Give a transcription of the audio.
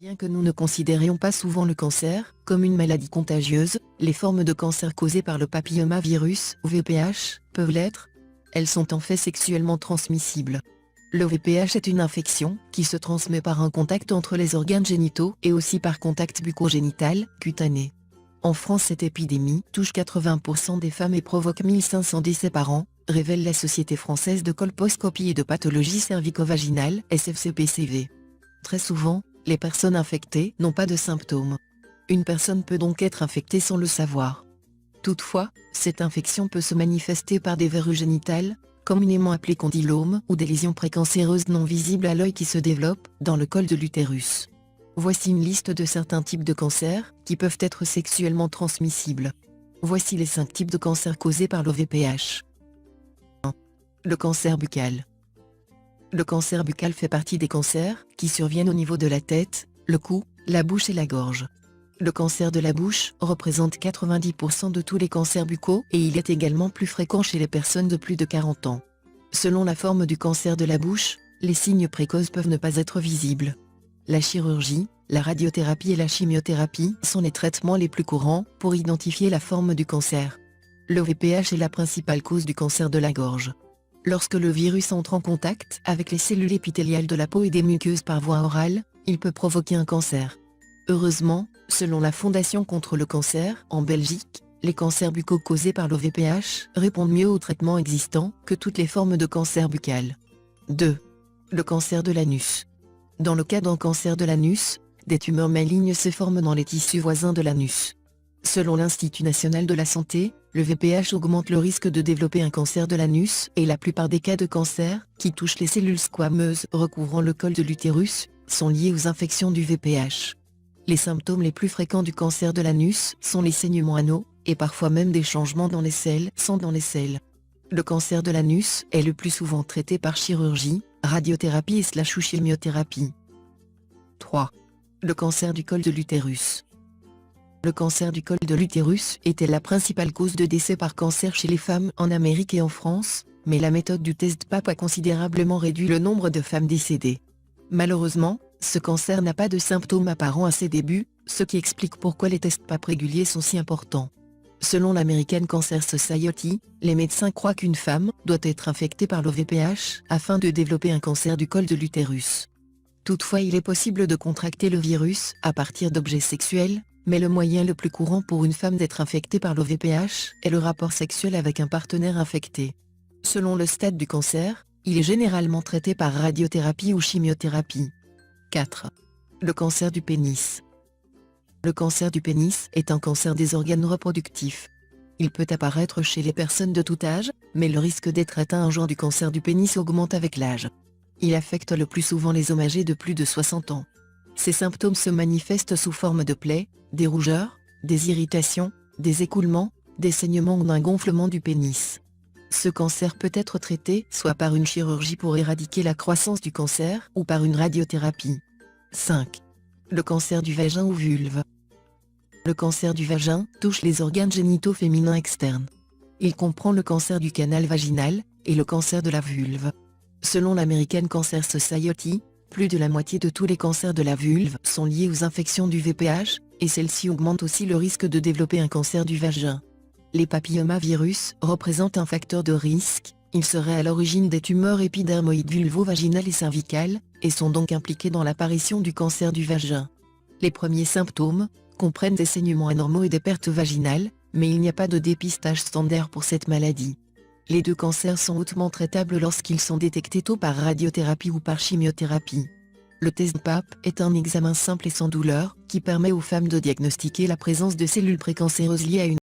Bien que nous ne considérions pas souvent le cancer comme une maladie contagieuse, les formes de cancer causées par le papillomavirus ou VPH peuvent l'être. Elles sont en fait sexuellement transmissibles. Le VPH est une infection qui se transmet par un contact entre les organes génitaux et aussi par contact bucogénital, cutané. En France, cette épidémie touche 80% des femmes et provoque 1500 décès par an, révèle la Société française de colposcopie et de pathologie cervico-vaginale, SFCPCV. Très souvent, les personnes infectées n'ont pas de symptômes. Une personne peut donc être infectée sans le savoir. Toutefois, cette infection peut se manifester par des verrues génitales, communément appelées condylomes, ou des lésions précancéreuses non visibles à l'œil qui se développent dans le col de l'utérus. Voici une liste de certains types de cancers qui peuvent être sexuellement transmissibles. Voici les 5 types de cancers causés par le VPH. 1. Le cancer buccal. Le cancer buccal fait partie des cancers qui surviennent au niveau de la tête, le cou, la bouche et la gorge. Le cancer de la bouche représente 90% de tous les cancers buccaux et il est également plus fréquent chez les personnes de plus de 40 ans. Selon la forme du cancer de la bouche, les signes précoces peuvent ne pas être visibles. La chirurgie, la radiothérapie et la chimiothérapie sont les traitements les plus courants pour identifier la forme du cancer. Le VPH est la principale cause du cancer de la gorge. Lorsque le virus entre en contact avec les cellules épithéliales de la peau et des muqueuses par voie orale, il peut provoquer un cancer. Heureusement, selon la Fondation contre le cancer, en Belgique, les cancers buccaux causés par le VPH répondent mieux aux traitements existants que toutes les formes de cancer buccal. 2. Le cancer de l'anus. Dans le cas d'un cancer de l'anus, des tumeurs malignes se forment dans les tissus voisins de l'anus. Selon l'Institut national de la santé, le VPH augmente le risque de développer un cancer de l'anus et la plupart des cas de cancer qui touchent les cellules squameuses recouvrant le col de l'utérus sont liés aux infections du VPH. Les symptômes les plus fréquents du cancer de l'anus sont les saignements anaux et parfois même des changements dans les selles, sang dans les selles. Le cancer de l'anus est le plus souvent traité par chirurgie, radiothérapie et ou chimiothérapie. 3. Le cancer du col de l'utérus. Le cancer du col de l'utérus était la principale cause de décès par cancer chez les femmes en Amérique et en France, mais la méthode du test PAP a considérablement réduit le nombre de femmes décédées. Malheureusement, ce cancer n'a pas de symptômes apparents à ses débuts, ce qui explique pourquoi les tests PAP réguliers sont si importants. Selon l'American Cancer Society, les médecins croient qu'une femme doit être infectée par le VPH afin de développer un cancer du col de l'utérus. Toutefois, il est possible de contracter le virus à partir d'objets sexuels, mais le moyen le plus courant pour une femme d'être infectée par le VPH est le rapport sexuel avec un partenaire infecté. Selon le stade du cancer, il est généralement traité par radiothérapie ou chimiothérapie. 4. Le cancer du pénis. Le cancer du pénis est un cancer des organes reproductifs. Il peut apparaître chez les personnes de tout âge, mais le risque d'être atteint un jour du cancer du pénis augmente avec l'âge. Il affecte le plus souvent les hommes âgés de plus de 60 ans. Ces symptômes se manifestent sous forme de plaies, des rougeurs, des irritations, des écoulements, des saignements ou d'un gonflement du pénis. Ce cancer peut être traité soit par une chirurgie pour éradiquer la croissance du cancer ou par une radiothérapie. 5. Le cancer du vagin ou vulve. Le cancer du vagin touche les organes génitaux féminins externes. Il comprend le cancer du canal vaginal et le cancer de la vulve. Selon l'American Cancer Society, plus de la moitié de tous les cancers de la vulve sont liés aux infections du VPH, et celle-ci augmente aussi le risque de développer un cancer du vagin. Les papillomavirus représentent un facteur de risque, ils seraient à l'origine des tumeurs épidermoïdes vulvo-vaginales et cervicales, et sont donc impliqués dans l'apparition du cancer du vagin. Les premiers symptômes comprennent des saignements anormaux et des pertes vaginales, mais il n'y a pas de dépistage standard pour cette maladie. Les 2 cancers sont hautement traitables lorsqu'ils sont détectés tôt par radiothérapie ou par chimiothérapie. Le test PAP est un examen simple et sans douleur qui permet aux femmes de diagnostiquer la présence de cellules précancéreuses liées à une